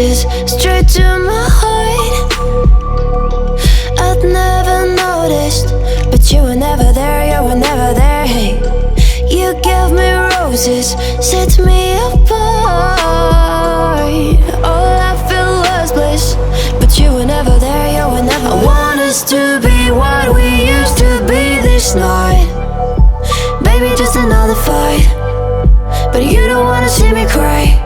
roses straight to my heart. I'd never noticed, but you were never there, you were never there. Hey, you gave me roses, set me apart. All I feel was bliss, but you were never there, you were never there. I want us to be what we used to be this night. Baby, just another fight, but you don't wanna see me cry.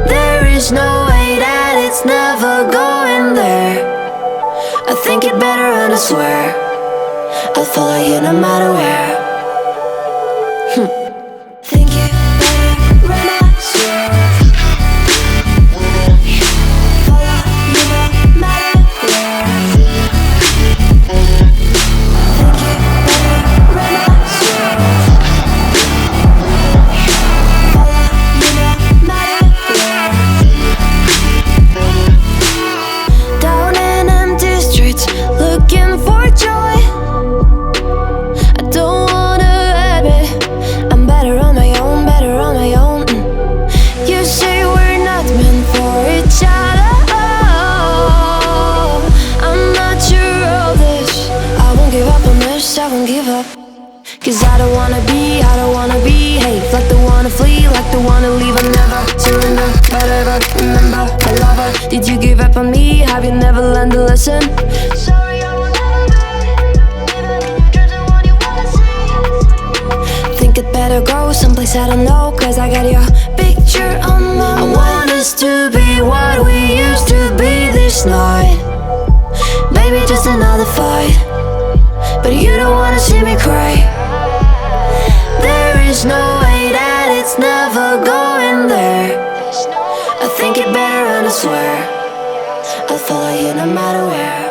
There is no way that it's never going there. I think it better and I swear I'll follow you no matter where. Think it better and I swear follow you no matter where. Think it better and I swear follow you no matter where. Down in empty streets, looking for joy. I don't wanna admit I'm better on my own, better on my own. You say we're not meant for each other. I'm not sure of this. I won't give up on this, I won't give up. Cause I don't wanna be, I don't wanna behave like the one to flee, like the one to leave. I never surrender, but ever remember I love her. Did you give up on me? Have you never learned a lesson? Sorry, I will never be even in your dreams the one you wanna see. Think it better go someplace I don't know, cause I got your picture on my mind. I want us to be what we used to be this night. Baby, just another fight, but you don't wanna see me cry. There is no way that it's never going there. I think it better and I swear I'll follow you no matter where.